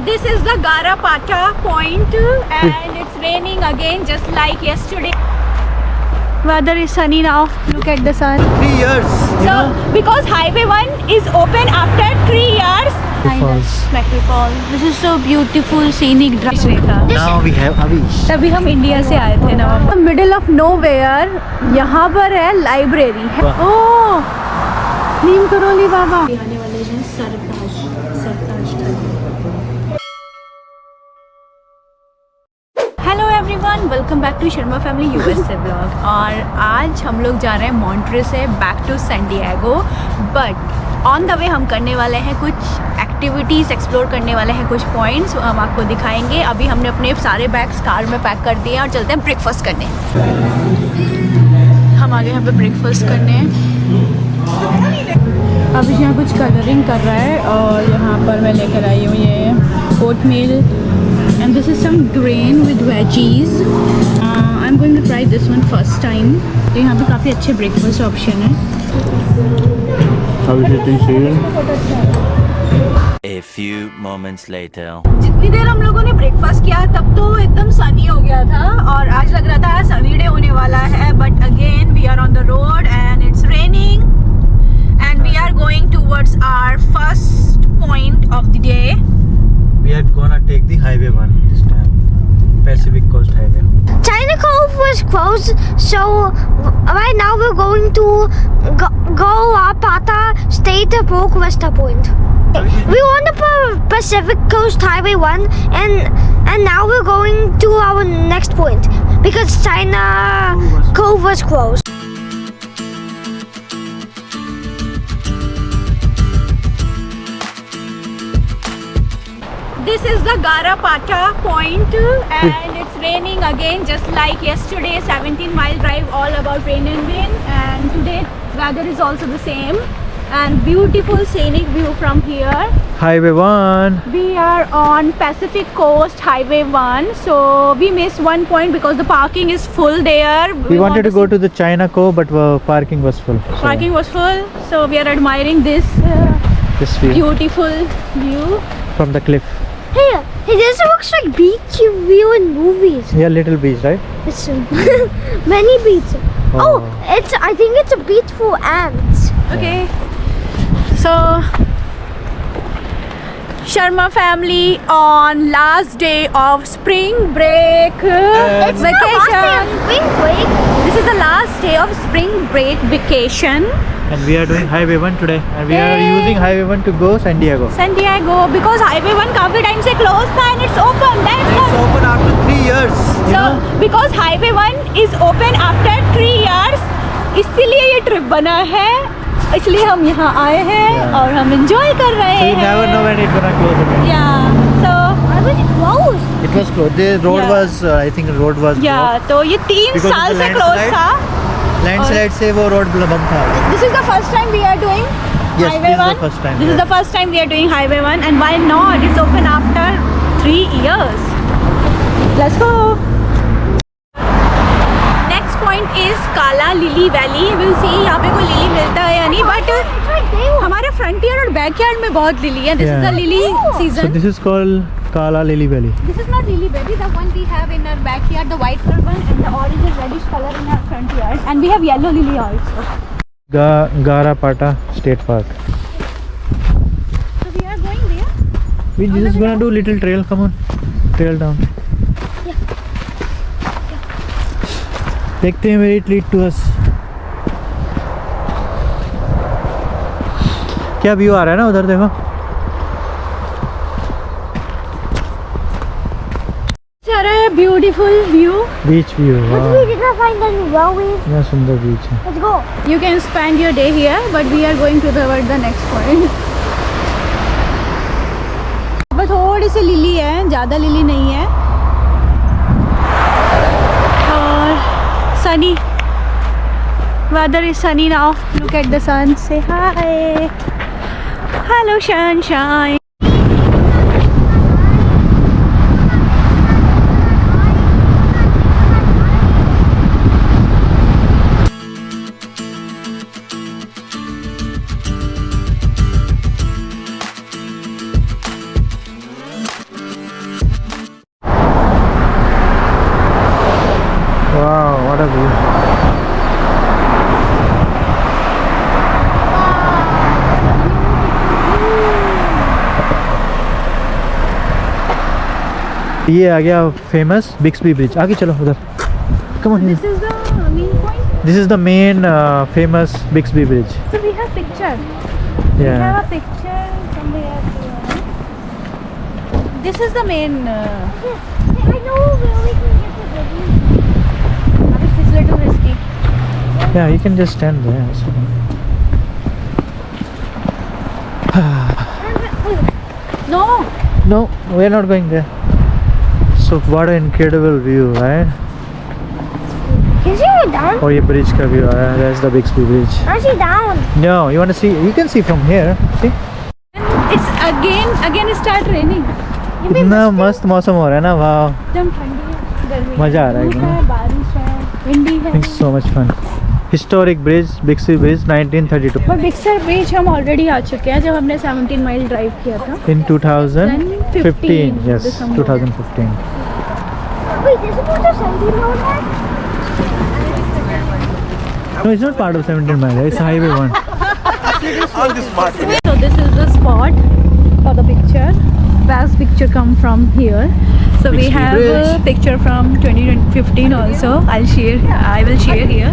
This is the Garapata point and it's raining again just like yesterday. Weather is sunny now. Look at the sun. 3 years. So because Highway 1 is open after 3 years. Macri Falls. This is so beautiful scenic drive. Now we have Avish. तभी हम India से आए थे नवंबर. Middle of nowhere यहाँ पर है library है. ओह नीम करोली बाबा. आने वाले हैं Sartaj Thali. Hello everyone, welcome back to Sharma family USA blog. और आज हम लोग जा रहे हैं मॉन्ट्रे से back to San Diego. But on the way हम करने वाले हैं कुछ एक्टिविटीज़, एक्सप्लोर करने वाले हैं कुछ पॉइंट्स, हम आपको दिखाएंगे. अभी हमने अपने सारे बैग्स कार में पैक कर दिए और चलते हैं ब्रेकफास्ट करने. हम आगे यहाँ पे ब्रेकफास्ट करने. अभी यहाँ कुछ कलरिंग कर रहा है और यहाँ पर मैं लेकर आई हूँ ये oat meal and this is some grain with veggies. I am going to try this one first time. तो यहाँ पे काफ़ी अच्छे ब्रेकफास्ट ऑप्शन है. A few moments later. जितनी देर हम लोगों ने ब्रेकफास्ट किया तब तो एकदम सनी हो गया था और आज लग रहा था सनी डे होने वाला है. But again we are on the road and it's raining and we are going towards our first point of the day. We are gonna take the highway 1 this time. Pacific Coast Highway. China Cove was closed, so right now we're going to go Apata, stay to Brook Vista Point. We were on the Pacific Coast Highway 1 and now we're going to our next point because China Cove was closed. This is the Garapata point and it's raining again just like yesterday. 17-mile drive all about rain and wind, and today weather is also the same and beautiful scenic view from here. Highway 1. We are on Pacific Coast Highway 1, so we missed one point because the parking is full there. We wanted to go to the China Cove, but parking was full. So Parking was full, so we are admiring this this view beautiful view from the cliff. Hey, this looks like beach view in movies. Yeah, little beach, right? It's many beaches. Oh, I think it's a beach for ants. Okay, so Sharma family on last day of spring break It's the last day of vacation. spring break. This is the last day of spring break vacation. And we are doing Highway 1 today. And we are Yay. using Highway 1 to go San Diego. San Diego because Highway 1 काफी time से closed था and it's open. That's It's open after 3 years. You so know? because Highway 1 is open after 3 years, इसीलिए ये trip बना है, इसलिए हम यहाँ आए हैं. Yeah. और हम enjoy कर रहे So हैं. you never know when it's gonna close again. Yeah, so Why was it closed? It was closed. The road Yeah. was, I think the road was yeah, blocked. तो ये 3 Because of साल the से closed landslide? था. Landslide से वो road बंद था. This is the first time we are doing Yes, Highway this is 1. the first time. This is the first time we are doing Highway 1, and why not? It's open after 3 years. Let's go. Next point is Kala Lily Valley. We'll see यहाँ पे कोई lily मिलता है या नहीं, but It's right there. हमारे front yard और back yard में बहुत लिली है. This is Yeah. the lily So season. this is called Kala Lily Valley. This is not lily baby, the one we have in our backyard, the white color one, and the orange and reddish color in our front yard. And we have yellow lily also. Garapata State Park. So we are going there. We just gonna do little trail. Come on, trail down. देखते हैं where it lead to us. क्या view आ रहा है ना उधर देखो. Beautiful view. Beach view. But we did not find any railways. क्या सुंदर बीच है. Let's go. You can spend your day here, but we are going to the next point. अब थोड़ी सी लिली है, ज़्यादा लिली नहीं है. और sunny. Weather is sunny now. Look at the sun. Say hi. Hello, sunshine. ये आ गया famous Bixby bridge. आगे चलो उधर, come on. This is the main point. This is the main famous Bixby bridge. So we have picture. We Yeah. have a picture from there. This is the main. I know where we can get the video. It's a little risky. Yeah, you can just stand there. No. No, we're not going there. So what an incredible view, right? Can you see it down? और ये bridge का view है। That's the Bixby Bridge. I see down. No, you want to see? You can see from here. See? It's again start raining. कितना मस्त मौसम हो रहा है ना, वाह। एकदम ठंडी है, गर्मी है, मजा आ रहा है धूप एकदम। है, बारिश है, विंडी है। It's so much fun. Historic bridge, Bixby Bridge, 1932. पर बिक्सर ब्रिज हम ऑलरेडी आ चुके हैं जब हमने 17 माइल ड्राइव किया था। In 2015, yes, December. 2015. Wait, this is what the 17 road है? No, it's not part of 17 mile. It's Highway 1. So this is the spot for the picture. Best picture come from here. So we Bixby have a Bridge. picture from 2015 also. I will share here.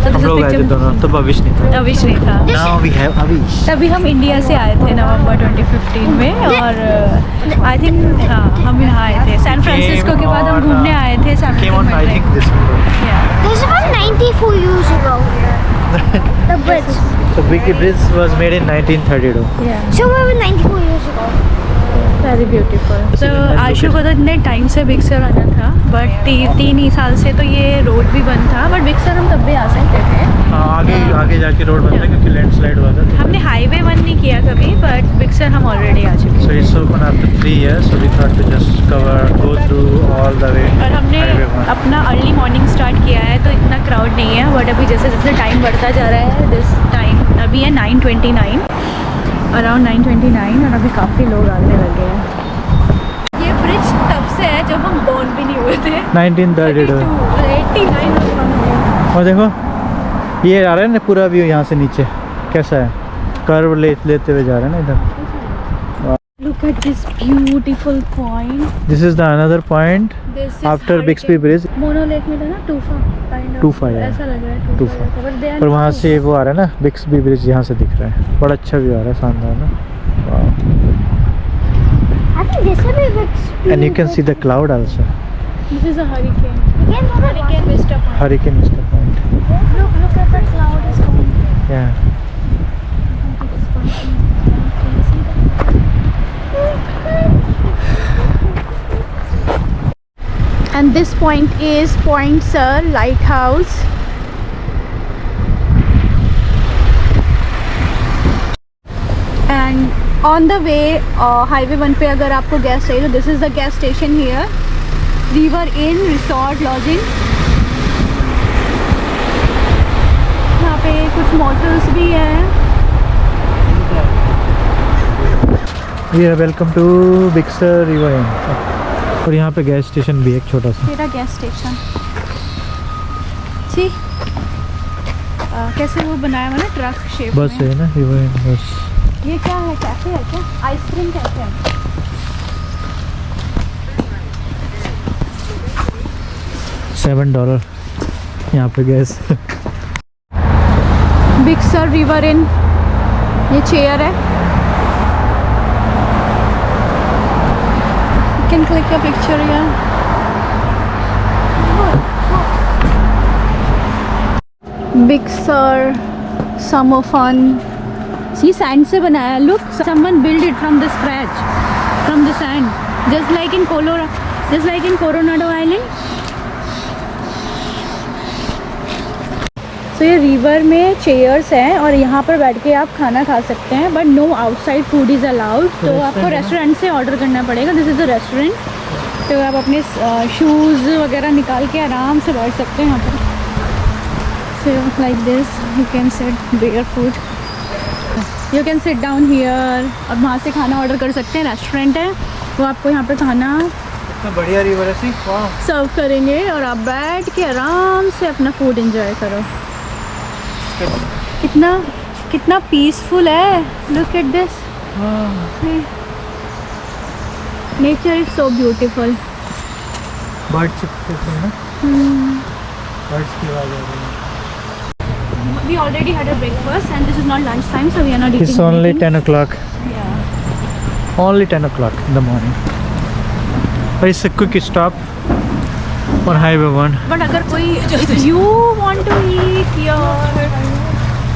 So this हम is लोग आए थे picture. दोनों, तब अविश नहीं था। अविश नहीं था। Now we have Avish. तभी हम इंडिया से आए थे नवंबर 2015 में और आई थिंक हाँ हम यहाँ आए थे सैन फ्रांसिस्को के बाद हम घूमने आए थे San Came on, I think, this one. This is about 94 years ago. The bridge. So Bixby Bridge was made in 1932. So we were 94 years ago. Very beautiful. तो आशु को तो इतने टाइम से बिक्सर आना था बट 3 ही साल से तो ये रोड भी बंद था बट बिक्सर हम तब भी आ सकते थे। आगे जाके रोड बनता है क्योंकि लैंडस्लाइड हुआ था। हमने हाईवे 1 नहीं किया कभी बट बिक्सर हम ऑलरेडी आ चुके So it's open after 3 years, so we thought to just go through all the way. हैं और हमने Highway 1. अपना अर्ली मॉर्निंग स्टार्ट किया है तो इतना क्राउड नहीं है बट अभी जैसे जैसे टाइम बढ़ता जा रहा है दिस टाइम अभी है 9:29 अराउंड 9:29 और अभी काफ़ी लोग आने लगे हैं। ये ब्रिज तब से है जब हम बॉर्न भी नहीं हुए थे 1932. 89 और देखो ये आ रहा है ना पूरा व्यू यहाँ से नीचे कैसा है, कर्व लेते हुए जा रहा है ना इधर। Look at this beautiful point. This is the another point This is after Bixby Bridge. Mono lake में था ना TUFA kind of. TUFA, yeah. ऐसा लग रहा है टूफा। but they are और वहाँ not. से वो आ रहा है ना Bixby Bridge, यहाँ से दिख रहा है, बड़ा अच्छा व्यू आ रहा है, शानदार ना। Wow. I think this will be big. And you can see the cloud also. This is a hurricane. Again, Hurricane Vista Point. Hurricane is the point. Look at the cloud is going. Yeah. And this point is Point Sur Lighthouse. And on the way highway 1 पे अगर आपको gas चाहिए तो this is the gas station here. River Inn Resort Lodging. यहाँ पे कुछ motels भी हैं. Yeah, welcome to Bixby River Inn. और यहाँ पे गैस स्टेशन भी है एक छोटा सा। तेरा गैस स्टेशन जी कैसे वो बनाया हुआ ना ट्रक शेप बस में। है ना रिवर इन बस। ये क्या है, कैफे है क्या? आइसक्रीम कैफे है। $7 यहाँ पे गैस। बिक्सर रिवर इन, ये चेयर है। You can click a picture here. Biksar summer fun. See, sand से बनाया है। Look, someone built it from the scratch, from the sand, just like in Coronado Island. So ये river में chairs हैं और यहाँ पर बैठ के आप खाना खा सकते हैं but no outside food is allowed. तो आपको रेस्टोरेंट से ऑर्डर करना पड़ेगा। This is the restaurant. तो आप अपने शूज़ वगैरह निकाल के आराम से बैठ सकते हैं यहाँ पर। So like this you can sit bear food, you can sit down here. और वहाँ से खाना ऑर्डर कर सकते हैं। रेस्टोरेंट है वो आपको यहाँ पर खाना इतना बढ़िया रिवर है सी, वाह। सर्व करेंगे और आप बैठ के आराम से अपना फूड एंजॉय करो। कितना पीसफुल है। Look at this, nature is so beautiful. Bird चिपके थे ना, बर्ड्स की आवाज़ आ रही है। We already had a breakfast and this is not lunch time, so we are not eating It's only anything. 10 o'clock. Yeah. Only 10 o'clock in the morning. But it's a quick stop on Highway 1. But अगर कोई if you want to eat your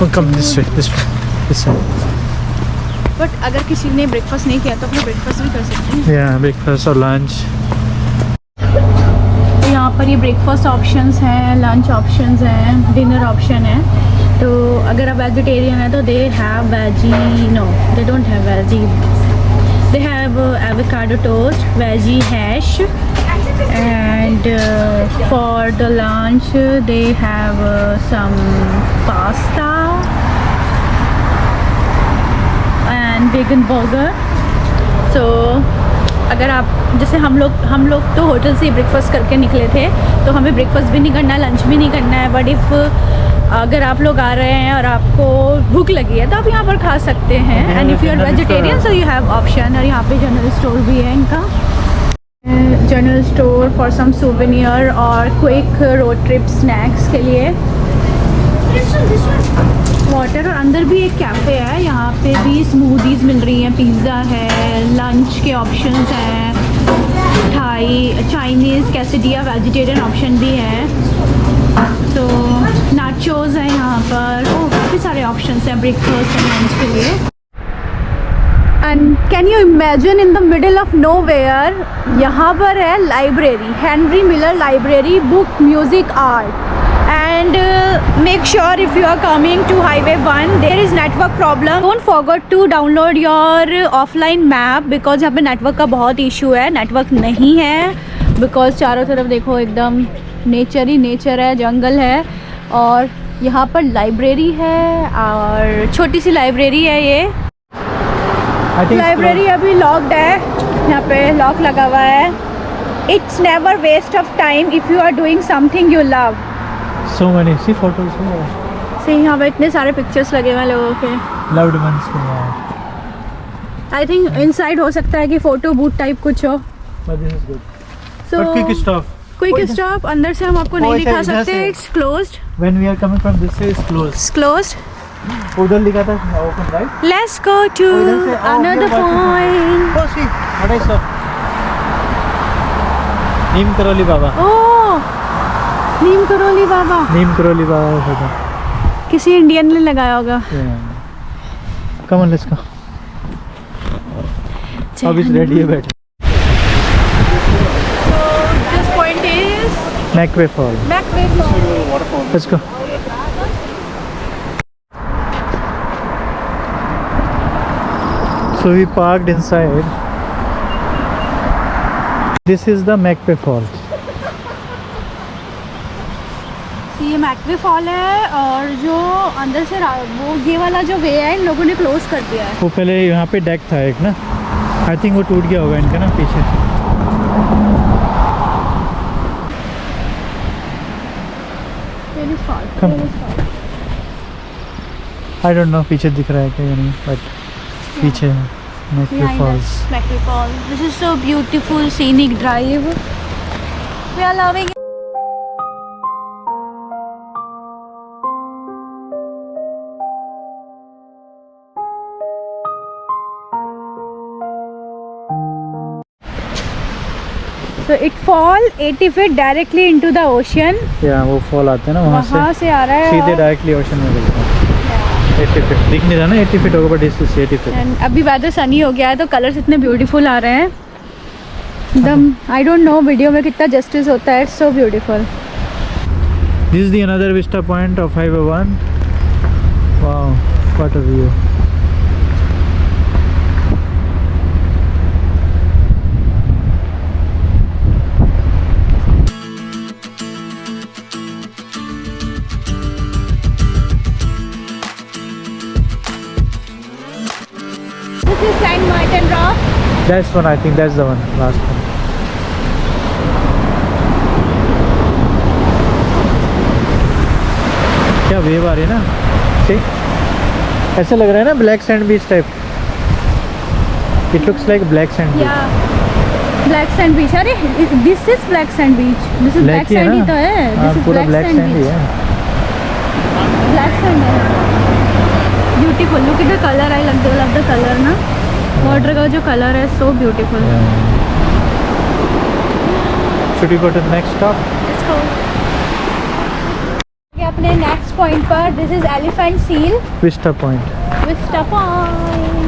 Oh, come this way, this way. but अगर किसी ने breakfast नहीं किया तो अपना breakfast भी कर सकते हैं। Yeah, breakfast or lunch. तो यहाँ पर ये ब्रेकफास्ट ऑप्शंस हैं, लंच ऑप्शंस हैं, डिनर ऑप्शन है। तो अगर आप वेजिटेरियन है तो they have veggie, no they don't have veggie, they have avocado toast, veggie hash, and for the lunch they have some pasta and vegan burger. So अगर आप जैसे हम लोग तो होटल से ब्रेकफास्ट करके निकले थे, तो हमें ब्रेकफास्ट भी नहीं करना है, लंच भी नहीं करना है। बट इफ़ अगर आप लोग आ रहे हैं और आपको भूख लगी है तो आप यहाँ पर खा सकते हैं। And if you are vegetarian so you have option. और यहाँ पे जनरल स्टोर भी है इनका, general store for some souvenir और क्विक रोड ट्रिप स्नैक्स के लिए। वाटर, और अंदर भी एक कैफ़े है, यहाँ पे भी स्मूदीज़ मिल रही हैं, पिज़्ज़ा है, लंच के ऑप्शंस हैं, Thai, Chinese, quesadilla, vegetarian option भी है। तो नाचोज़ हैं यहाँ पर, काफ़ी सारे ऑप्शंस हैं ब्रेकफास्ट एंड लंच के लिए। And can you imagine in the middle of nowhere यहाँ पर है library, Henry Miller library, book, music, art. And make sure if you are coming to Highway 1 there is network problem. Don't forget to download your offline map because यहाँ पे network का बहुत issue है, network नहीं है because चारों तरफ देखो एकदम नेचर ही नेचर है, जंगल है। और यहाँ पर लाइब्रेरी है और छोटी सी लाइब्रेरी है ये। लाइब्रेरी अभी लॉक्ड है, यहाँ पे लॉक लगा हुआ है। It's never waste of time if you are doing something you love. So many, see photos here. से यहाँ पे इतने सारे पिक्चर्स लगे हुए हैं लोगों के, Loved ones के यार। आई थिंक इनसाइड हो सकता है कि फोटो बूथ टाइप कुछ हो। But this is good. So But quick stop. Quick stop, अंदर से हम आपको नहीं अच्छा, दिखा इधर सकते, से। It's closed. When we are coming from this way, it's closed. It's closed. उधर लिखा था open, right? Let's go to इधर से, another here, point. Oh, see, what I saw. Neem Karoli Baba. Oh, Neem Karoli Baba, Neem Karoli Baba का photo. किसी इंडियन ने लगाया होगा। Yeah. Come on, let's go. अब इस रेडी है बैठे। This point is Macquarie Fall. Macquarie Fall. Let's go. So we parked inside. This is the Macquarie Falls. ये मैकवे फॉल है और जो अंदर से वो ये वाला जो वे है इन लोगों ने क्लोज कर दिया है। वो पहले यहाँ पे डेक था एक ना, आई थिंक वो टूट गया होगा इनका ना पीछे। Come. आई डोंट नो पीछे दिख रहा है क्या या नहीं, बट पीछे है Macquarie Falls. Macquarie Falls. This is so beautiful scenic drive. We are loving it. So it fall 80 feet directly into the ocean. या वो फॉल आते हैं ना वहाँ वहाँ से आ रहा है सीधे और- डायरेक्टली ओशन में गिरता है। 80 फीट दिख नहीं रहा ना, 80 फीट होगा बट इस 80 फीट। And अभी वेदर सनी हो गया है तो कलर्स इतने ब्यूटीफुल आ रहे हैं एकदम। आई डोंट नो वीडियो में कितना जस्टिस होता है, it's so beautiful. This is the another vista point of Highway 1. Wow, what a view. This is Saint Martin Rock. That's one, I think that's the one, last one. क्या wave आ रही है ना, see? ऐसा लग रहा है ना black sand beach type. It looks like black sand beach. Yeah. Black sand beach, अरे this is black sand beach, this is black ही है सैंड ही ना? तो है, हाँ, दिस इज पूरा ब्लैक ब्लैक सैंड सैंड ही बीच, है। ब्लैक सैंड है। Beautiful, look at the colour, I love the colour ना, वाटर का जो कलर है so beautiful. Should we go to the next stop? Let's go. ये अपने नेक्स्ट पॉइंट पर, this is elephant seal, Vista Point. Vista point.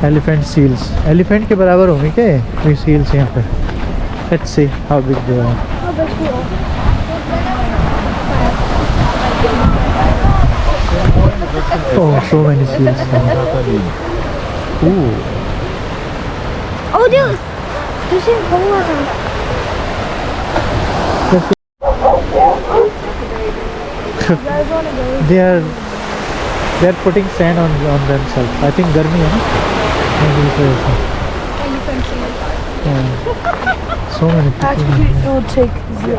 Elephant seals. Elephant के बराबर होंगे क्या ये seals यहाँ पे? Let's see how big they are. Oh, so many seals. Ooh. Oh, dude. This is water. they are putting sand on themselves. I think गर्मी है ना? maybe इस वजह से. Yeah. So many people. It will take 0.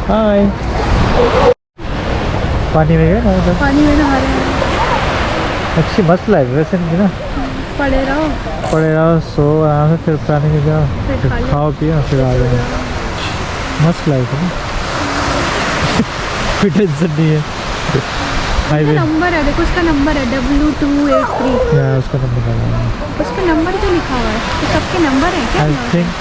Hi. पानी में गए ना उधर? पानी में नहा रहे हैं, अच्छी मस्त लाइफ वैसे नहीं ना? पड़े रहो। पड़े रहो, सो आराम से, फिर पानी में जाओ, फिर खा फिर लो। खाओ पियो, फिर आ जाओ। मस्त लाइफ है ना? कोई टेंशन नहीं है। हाईवे नंबर है, देखो उसका नंबर है W283, या उसका नंबर डाला है। उस पर नंबर तो लिखा हुआ है, तो सबके नंबर है क्या? आई थिंक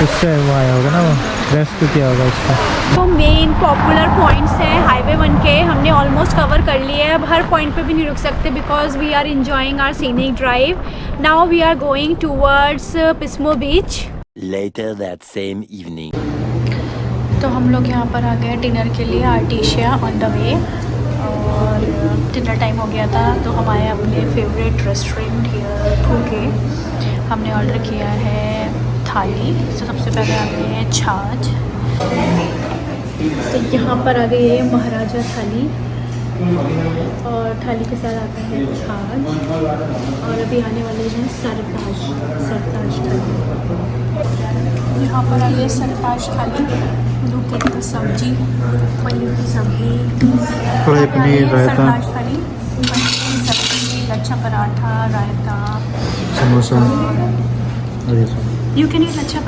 उससे वो आया होगा ना, वो रेस्क्यू किया होगा उसका। तो मेन पॉपुलर पॉइंट्स हैं हाईवे 1 के, हमने ऑलमोस्ट कवर कर लिए हैं। अब हर पॉइंट पे भी नहीं रुक सकते because we are enjoying our scenic drive. Now we are going towards Pismo Beach. Later that same evening. तो हम लोग यहाँ पर आ गए डिनर के लिए, आर्टिशिया ऑन द वे, और डिनर टाइम हो गया था तो हम आए अपने फेवरेट रेस्टोरेंट के। हमने ऑर्डर किया है थाली, तो सबसे पहले आ गए हैं छाछ, तो यहाँ पर आ गई है महाराजा थाली, और थाली के साथ आता है छाछ, और अभी आने वाले हैं सरताज थाली। यहाँ पर आ गई सरताज थाली, दूध की सब्जी, पनीर की सब्जी, कढ़ाई पनीर, रायता, सरताज थाली, पनीर की सब्जी, लच्छा पराठा, रायता, समोसा और ये सब। You can eat lachha